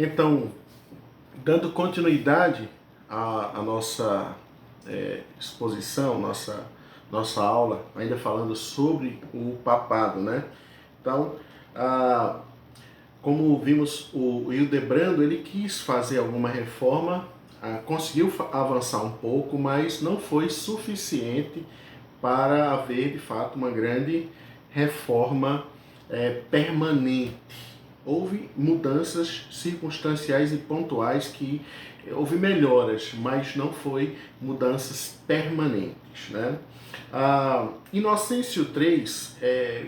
Então, dando continuidade à nossa exposição, nossa aula, ainda falando sobre o papado, né? Então, como vimos, o Hildebrando, ele quis fazer alguma reforma, conseguiu avançar um pouco, mas não foi suficiente para haver, de fato, uma grande reforma permanente. Houve mudanças circunstanciais e pontuais que houve melhoras, mas não foi mudanças permanentes, né? Inocêncio III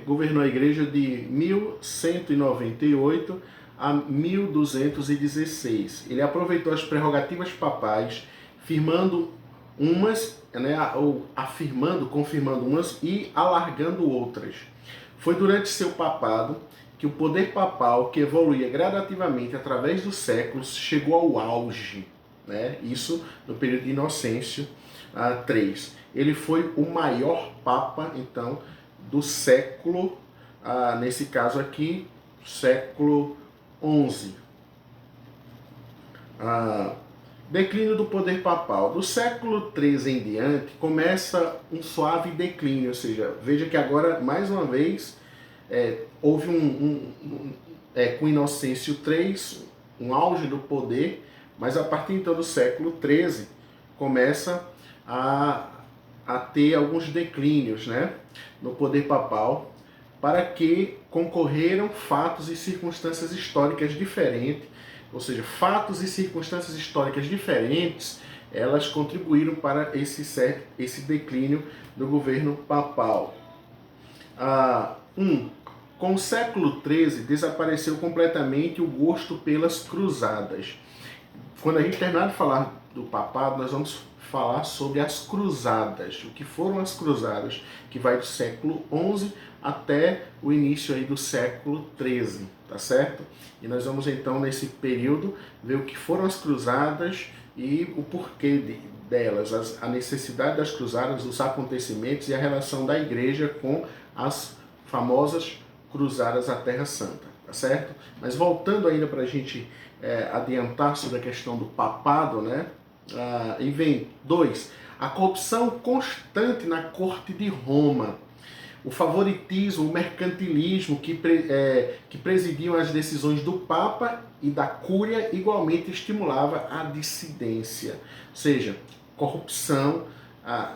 governou a igreja de 1198 a 1216. Ele aproveitou as prerrogativas papais, firmando umas, né, ou afirmando, confirmando umas e alargando outras. Foi durante seu papado que o poder papal, que evoluía gradativamente através dos séculos, chegou ao auge, né? Isso no período de Inocêncio III. Ele foi o maior papa, então, do século, nesse caso aqui, século XI. Declínio do poder papal. Do século XIII em diante, começa um suave declínio, ou seja, veja que agora, mais uma vez, houve com Inocêncio III, um auge do poder, mas a partir então do século XIII começa a ter alguns declínios, né, no poder papal, para que concorreram fatos e circunstâncias históricas diferentes, ou seja, fatos e circunstâncias históricas diferentes, elas contribuíram para esse declínio do governo papal. Com o século XIII, desapareceu completamente o gosto pelas cruzadas. Quando a gente terminar de falar do papado, nós vamos falar sobre as cruzadas. O que foram as cruzadas, que vai do século XI até o início aí do século XIII, tá certo? E nós vamos então, nesse período, ver o que foram as cruzadas e o porquê delas, a necessidade das cruzadas, os acontecimentos e a relação da igreja com as famosas cruzadas à Terra Santa, tá certo? Mas voltando ainda para a gente adiantar sobre a questão do papado, né? E vem 2. A corrupção constante na corte de Roma, o favoritismo, o mercantilismo que presidiam as decisões do Papa e da Cúria igualmente estimulava a dissidência, ou seja, corrupção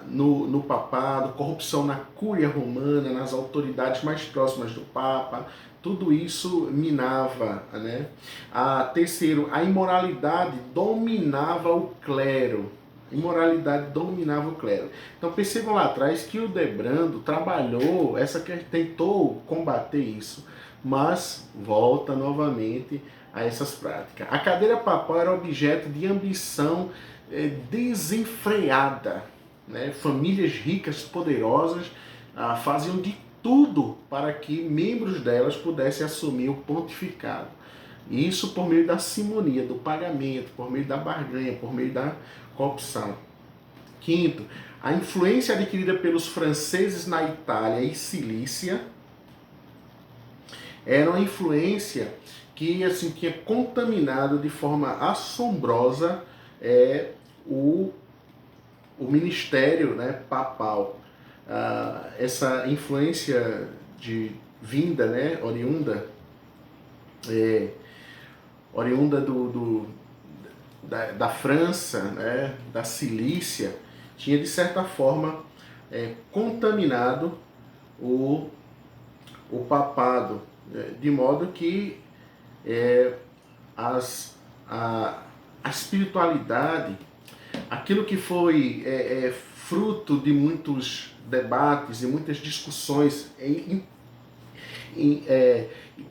no papado, corrupção na Cúria Romana, nas autoridades mais próximas do Papa, tudo isso minava, né? Terceiro, a imoralidade dominava o clero. Imoralidade dominava o clero. Então percebam lá atrás que o Hildebrando trabalhou, tentou combater isso, mas volta novamente a essas práticas. A cadeira papal era objeto de ambição desenfreada, né? Famílias ricas, poderosas, faziam de tudo para que membros delas pudessem assumir o pontificado. Isso por meio da simonia, do pagamento, por meio da barganha, por meio da corrupção. Quinto, a influência adquirida pelos franceses na Itália e Cilícia era uma influência que assim, tinha contaminado de forma assombrosa o ministério, né, papal. Essa influência vinda, né, oriunda da França, né, da Cilícia, tinha de certa forma contaminado o papado, de modo que a espiritualidade, aquilo que foi fruto de muitos debates e muitas discussões,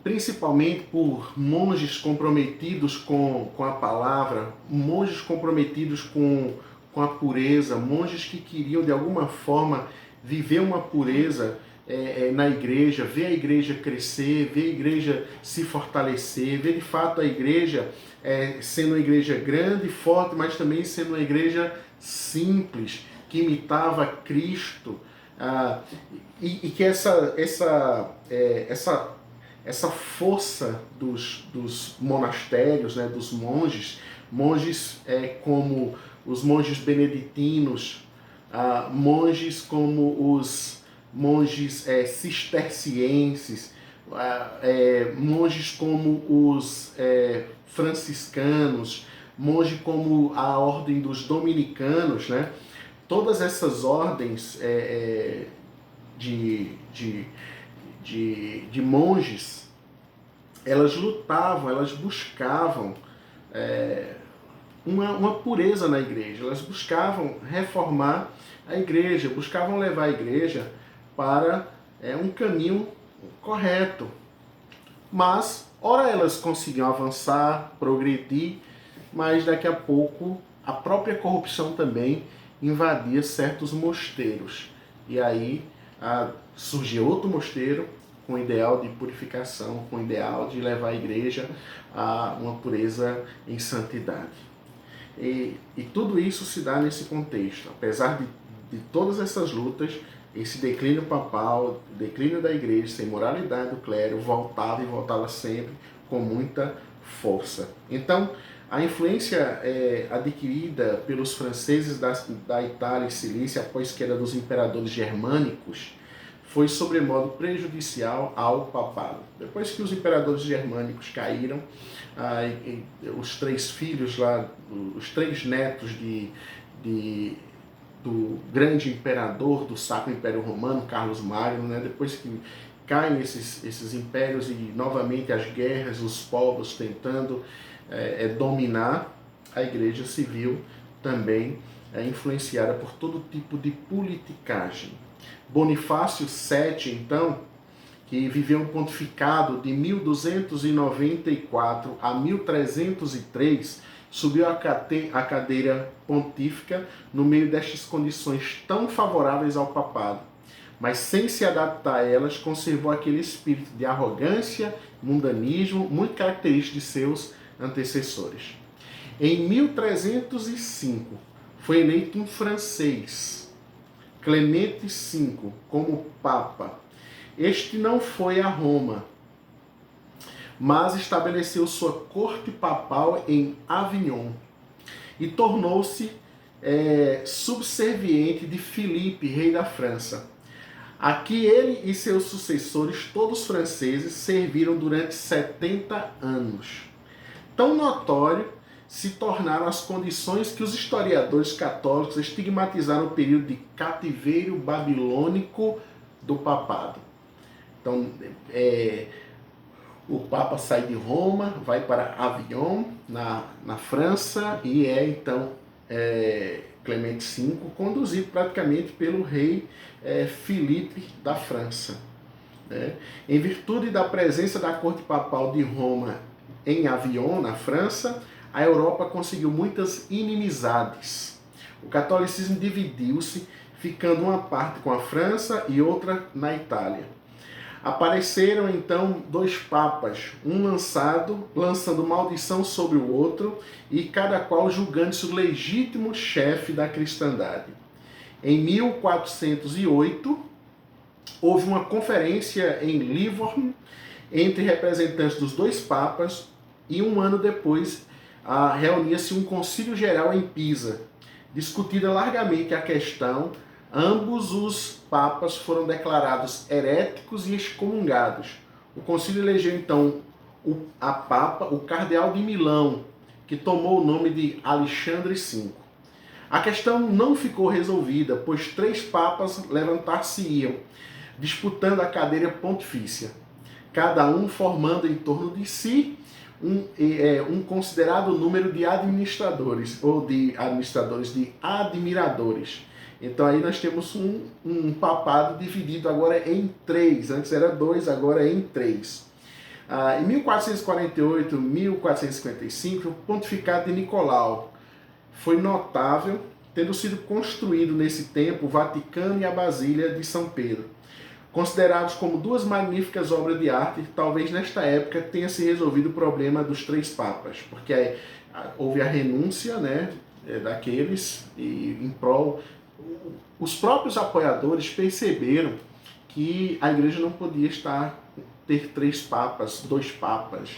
principalmente por monges comprometidos com a palavra, monges comprometidos com a pureza, monges que queriam de alguma forma viver uma pureza na igreja, ver a igreja crescer, ver a igreja se fortalecer, ver de fato a igreja sendo uma igreja grande e forte, mas também sendo uma igreja simples, que imitava Cristo, e que essa essa força dos monastérios, né, dos monges, como os monges beneditinos, monges como os monges cistercienses, monges como os franciscanos, monge como a ordem dos dominicanos, né? Todas essas ordens de monges, elas lutavam, elas buscavam uma pureza na igreja, elas buscavam reformar a igreja, buscavam levar a igreja para um caminho correto. Mas, ora elas conseguiam avançar, progredir, mas daqui a pouco a própria corrupção também invadia certos mosteiros. E aí surgia outro mosteiro com o ideal de purificação, com o ideal de levar a igreja a uma pureza em santidade. E tudo isso se dá nesse contexto. Apesar de todas essas lutas, esse declínio papal, declínio da igreja, sem moralidade do clero, voltava e voltava sempre com muita força. Então, a influência adquirida pelos franceses da Itália e Cilícia após a queda dos imperadores germânicos foi sobremodo prejudicial ao papado. Depois que os imperadores germânicos caíram, os três filhos lá, os três netos do grande imperador do Sacro Império Romano, Carlos Magno, né? Depois que caem esses impérios e novamente as guerras, os povos tentando dominar, a igreja civil também é influenciada por todo tipo de politicagem. Bonifácio VII, então, que viveu um pontificado de 1294 a 1303, subiu à cadeira pontífica no meio destas condições tão favoráveis ao papado, mas sem se adaptar a elas, conservou aquele espírito de arrogância, mundanismo, muito característico de seus antecessores. Em 1305, foi eleito um francês, Clemente V, como Papa. Este não foi a Roma, mas estabeleceu sua corte papal em Avignon e tornou-se subserviente de Filipe, rei da França. Aqui ele e seus sucessores, todos franceses, serviram durante 70 anos. Tão notório se tornaram as condições que os historiadores católicos estigmatizaram o período de cativeiro babilônico do papado. Então, o Papa sai de Roma, vai para Avignon, na França, e então Clemente V, conduzido praticamente pelo rei Filipe da França. Né? Em virtude da presença da corte papal de Roma em Avignon, na França, a Europa conseguiu muitas inimizades. O catolicismo dividiu-se, ficando uma parte com a França e outra na Itália. Apareceram então dois papas, um lançando maldição sobre o outro, e cada qual julgando-se o legítimo chefe da cristandade. Em 1408, houve uma conferência em Livorno entre representantes dos dois papas, e um ano depois reunia-se um concílio geral em Pisa. Discutida largamente a questão, ambos os papas foram declarados heréticos e excomungados. O concílio elegeu então a papa, o cardeal de Milão, que tomou o nome de Alexandre V. A questão não ficou resolvida, pois três papas levantar-se-iam, disputando a cadeira pontifícia, cada um formando em torno de si um considerado número de administradores, ou de admiradores. Então aí nós temos um papado dividido agora em três, antes era dois, agora é em três. Em 1448, 1455, o pontificado de Nicolau foi notável, tendo sido construído nesse tempo o Vaticano e a Basília de São Pedro, considerados como duas magníficas obras de arte. Talvez nesta época tenha se resolvido o problema dos três papas, porque houve a renúncia, né, daqueles e em prol. Os próprios apoiadores perceberam que a igreja não podia estar ter 3 papas, 2 papas.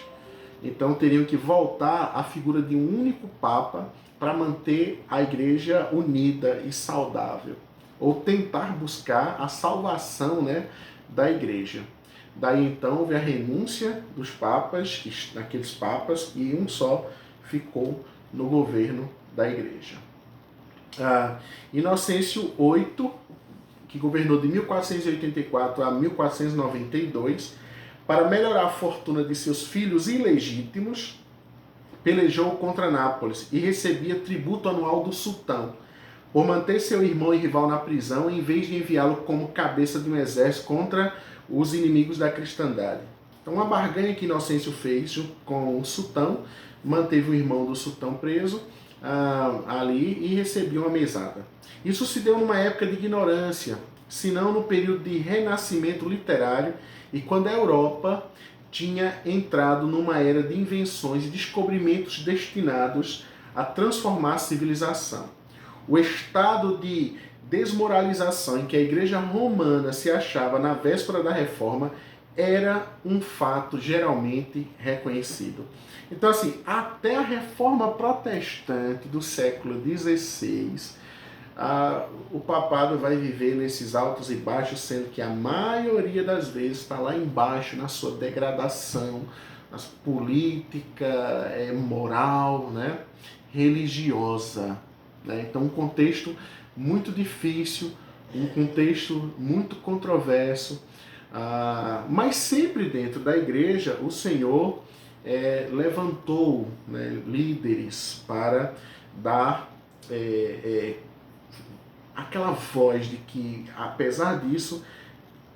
Então teriam que voltar à figura de um único papa para manter a igreja unida e saudável, ou tentar buscar a salvação, né, da igreja. Daí então houve a renúncia dos papas, daqueles papas, e um só ficou no governo da igreja. Inocêncio VIII, que governou de 1484 a 1492, para melhorar a fortuna de seus filhos ilegítimos, pelejou contra Nápoles e recebia tributo anual do sultão, por manter seu irmão e rival na prisão, em vez de enviá-lo como cabeça de um exército contra os inimigos da cristandade. Então, uma barganha que Inocêncio fez com o sultão, manteve o irmão do sultão preso ali e recebia uma mesada. Isso se deu numa época de ignorância, se não no período de renascimento literário e quando a Europa tinha entrado numa era de invenções e descobrimentos destinados a transformar a civilização. O estado de desmoralização em que a Igreja Romana se achava na véspera da Reforma era um fato geralmente reconhecido. Então, assim, até a Reforma Protestante do século XVI, o papado vai viver nesses altos e baixos, sendo que a maioria das vezes está lá embaixo na sua degradação, na política, moral, né, religiosa. Né? Então, um contexto muito difícil, um contexto muito controverso, mas sempre dentro da igreja o Senhor levantou, né, líderes para dar aquela voz de que, apesar disso,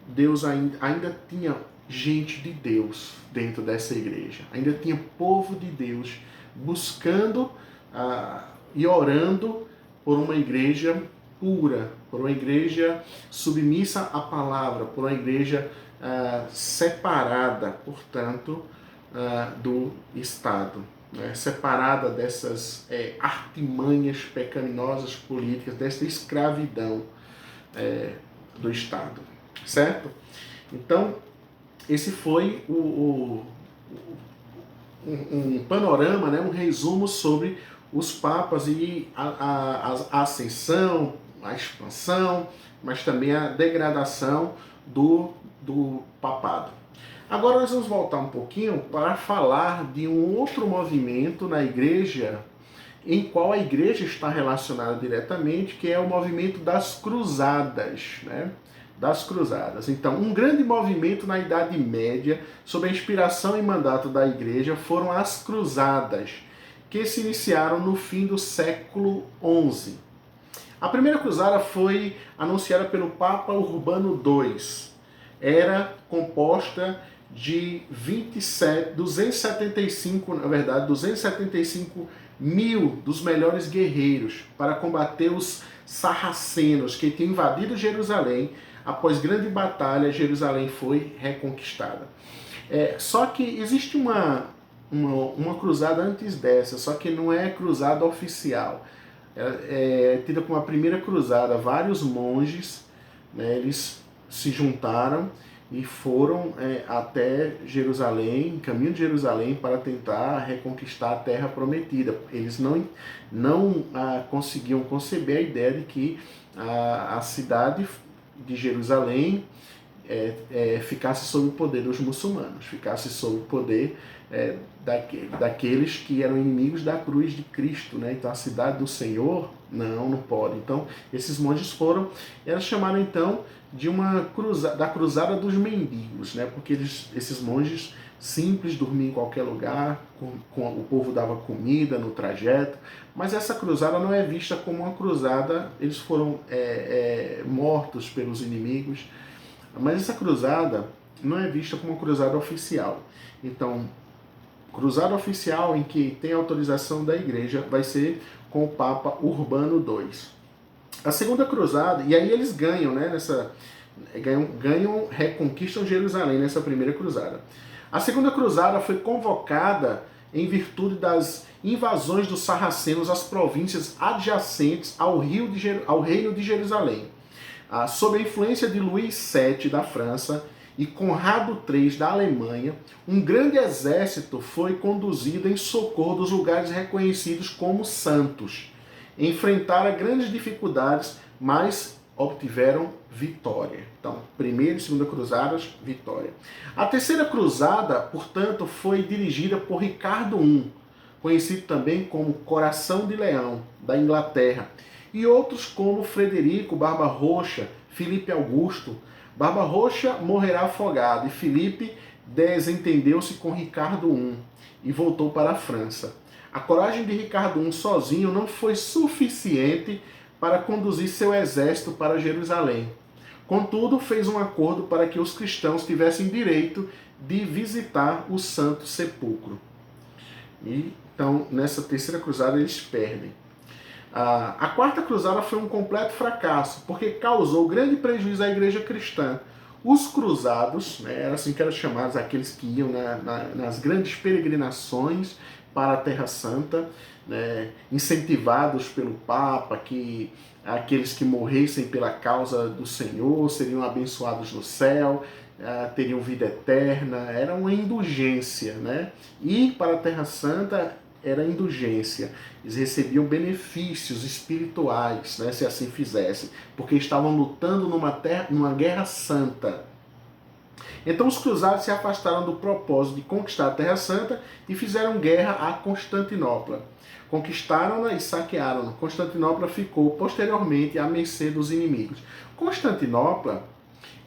Deus ainda tinha gente de Deus dentro dessa igreja, ainda tinha povo de Deus buscando e orando por uma igreja pura, por uma igreja submissa à palavra, por uma igreja separada, portanto, do Estado, né? Separada dessas artimanhas pecaminosas políticas, dessa escravidão do Estado, certo? Então, esse foi um panorama, né, um resumo sobre os papas e a ascensão, a expansão, mas também a degradação do papado. Agora nós vamos voltar um pouquinho para falar de um outro movimento na igreja, em qual a igreja está relacionada diretamente, que é o movimento das cruzadas, né? Das cruzadas. Então, um grande movimento na Idade Média, sob a inspiração e mandato da igreja, foram as cruzadas, que se iniciaram no fim do século XI. A primeira cruzada foi anunciada pelo Papa Urbano II. Era composta de 275 mil dos melhores guerreiros para combater os sarracenos que tinham invadido Jerusalém. Após grande batalha, Jerusalém foi reconquistada. Só que existe uma cruzada antes dessa, só que não é cruzada oficial. É tida como a primeira cruzada. Vários monges, né, eles se juntaram e foram até Jerusalém, caminho de Jerusalém, para tentar reconquistar a terra prometida. Eles não conseguiam conceber a ideia de que a cidade de Jerusalém ficasse sob o poder dos muçulmanos, ficasse sob o poder daqueles que eram inimigos da cruz de Cristo, né? Então a cidade do Senhor, não pode. Então esses monges eram chamados então de da cruzada dos mendigos, né? Porque esses monges simples dormiam em qualquer lugar, o povo dava comida no trajeto, mas essa cruzada não é vista como uma cruzada, eles foram mortos pelos inimigos, mas essa cruzada não é vista como uma cruzada oficial. Então, cruzada oficial em que tem autorização da igreja vai ser com o Papa Urbano II. A segunda cruzada, e aí eles ganham, né, reconquistam Jerusalém nessa primeira cruzada. A segunda cruzada foi convocada em virtude das invasões dos sarracenos às províncias adjacentes ao Reino de Jerusalém. Sob a influência de Luís VII da França, e Conrado III da Alemanha, um grande exército foi conduzido em socorro dos lugares reconhecidos como santos. Enfrentaram grandes dificuldades, mas obtiveram vitória. Então, primeira e segunda cruzadas, vitória. A terceira cruzada, portanto, foi dirigida por Ricardo I, conhecido também como Coração de Leão, da Inglaterra, e outros como Frederico Barba-Roxa, Filipe Augusto. Barba-Roxa morrerá afogado e Filipe desentendeu-se com Ricardo I e voltou para a França. A coragem de Ricardo I sozinho não foi suficiente para conduzir seu exército para Jerusalém. Contudo, fez um acordo para que os cristãos tivessem direito de visitar o Santo Sepulcro. E então, nessa terceira cruzada, eles perdem. A quarta cruzada foi um completo fracasso, porque causou grande prejuízo à igreja cristã. Os cruzados, né, era assim que eram chamados aqueles que iam nas grandes peregrinações para a Terra Santa, né, incentivados pelo Papa, que aqueles que morressem pela causa do Senhor seriam abençoados no céu, teriam vida eterna, era uma indulgência, né? Ir para a Terra Santa era indulgência. Eles recebiam benefícios espirituais, né, se assim fizessem, porque estavam lutando numa guerra santa. Então os cruzados se afastaram do propósito de conquistar a Terra Santa e fizeram guerra a Constantinopla. Conquistaram-na e saquearam-na. Constantinopla ficou posteriormente à mercê dos inimigos. Constantinopla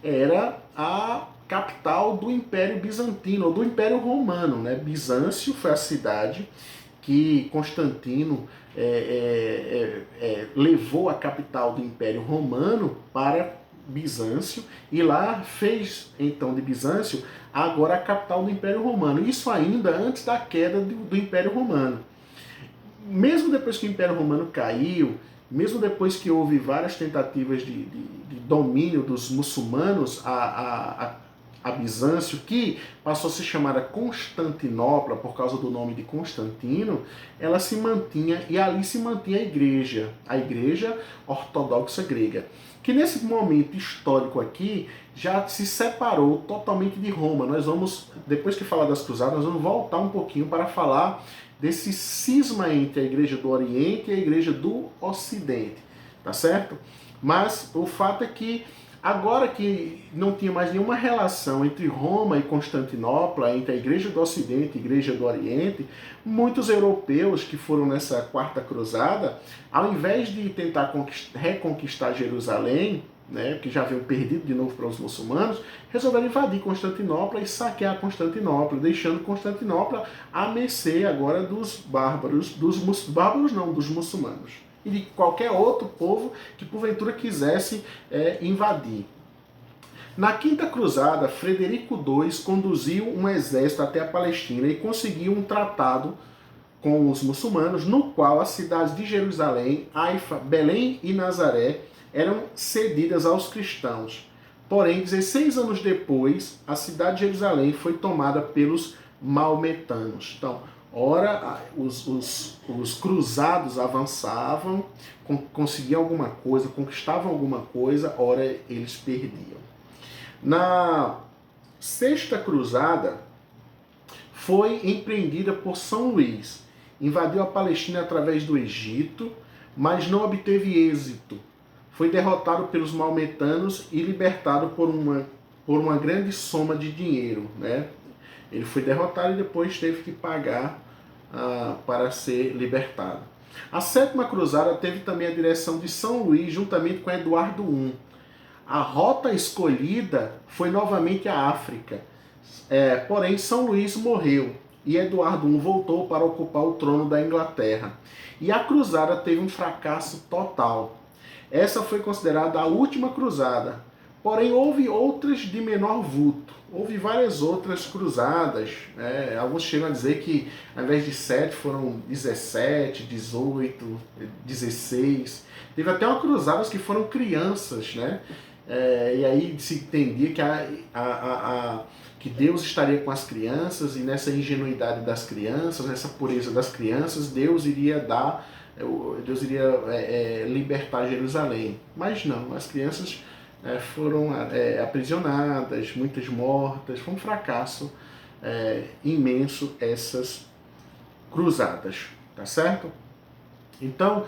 era a capital do Império Bizantino, ou do Império Romano, né? Bizâncio foi a cidade que Constantino levou a capital do Império Romano para Bizâncio, e lá fez então de Bizâncio agora a capital do Império Romano. Isso ainda antes da queda do Império Romano. Mesmo depois que o Império Romano caiu, mesmo depois que houve várias tentativas de domínio dos muçulmanos a Bizâncio, que passou a se chamar Constantinopla por causa do nome de Constantino, ela se mantinha, e ali se mantinha a igreja ortodoxa grega, que nesse momento histórico aqui já se separou totalmente de Roma. Nós vamos, depois que falar das cruzadas, nós vamos voltar um pouquinho para falar desse cisma entre a igreja do Oriente e a igreja do Ocidente, tá certo? Mas o fato é que agora que não tinha mais nenhuma relação entre Roma e Constantinopla, entre a igreja do Ocidente e a igreja do Oriente, muitos europeus que foram nessa quarta cruzada, ao invés de tentar reconquistar Jerusalém, né, que já haviam perdido de novo para os muçulmanos, resolveram invadir Constantinopla e saquear Constantinopla, deixando Constantinopla à mercê agora dos bárbaros, dos muçulmanos e de qualquer outro povo que porventura quisesse invadir. Na quinta cruzada, Frederico II conduziu um exército até a Palestina e conseguiu um tratado com os muçulmanos, no qual as cidades de Jerusalém, Haifa, Belém e Nazaré eram cedidas aos cristãos. Porém, 16 anos depois, a cidade de Jerusalém foi tomada pelos maometanos. Então, ora os cruzados avançavam, conseguiam alguma coisa, conquistavam alguma coisa, ora eles perdiam. Na sexta cruzada foi empreendida por São Luís. Invadiu a Palestina através do Egito, mas não obteve êxito. Foi derrotado pelos maometanos e libertado por uma grande soma de dinheiro, né? Ele foi derrotado e depois teve que pagar para ser libertado. A sétima cruzada teve também a direção de São Luís, juntamente com Eduardo I. A rota escolhida foi novamente a África. Porém, São Luís morreu e Eduardo I voltou para ocupar o trono da Inglaterra. E a cruzada teve um fracasso total. Essa foi considerada a última cruzada. Porém, houve outras de menor vulto. Houve várias outras cruzadas. Alguns chegam a dizer que, ao invés de 7, foram 17, 18, 16. Teve até uma cruzadas que foram crianças, né? E aí se entendia que Deus estaria com as crianças, e nessa ingenuidade das crianças, nessa pureza das crianças, Deus iria libertar Jerusalém. Mas não, as crianças foram aprisionadas, muitas mortas. Foi um fracasso imenso essas cruzadas, tá certo? Então,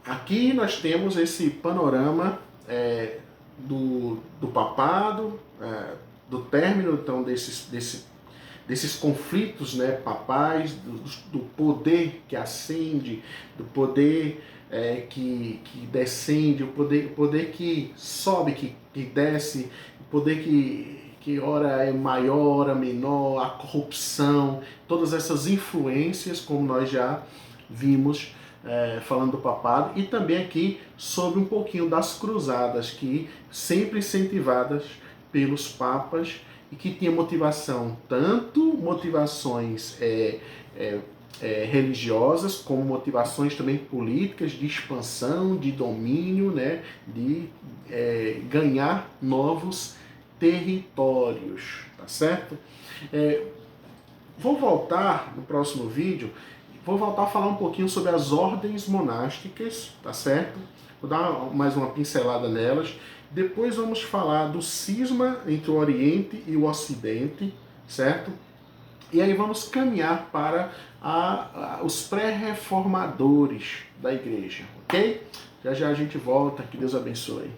aqui nós temos esse panorama do papado, do término então desses conflitos, né, papais, do poder que ascende, do poder que descende, o poder que sobe, que desce, o poder que ora é maior, ora menor, a corrupção, todas essas influências, como nós já vimos falando do papado, e também aqui sobre um pouquinho das cruzadas, que sempre incentivadas pelos papas e que tinha motivação, tanto motivações religiosas, como motivações também políticas, de expansão, de domínio, né, de ganhar novos territórios, tá certo? Vou voltar no próximo vídeo, vou voltar a falar um pouquinho sobre as ordens monásticas, tá certo? Vou dar mais uma pincelada nelas. Depois vamos falar do cisma entre o Oriente e o Ocidente, certo? E aí vamos caminhar para os pré-reformadores da igreja, ok? Já já a gente volta, que Deus abençoe.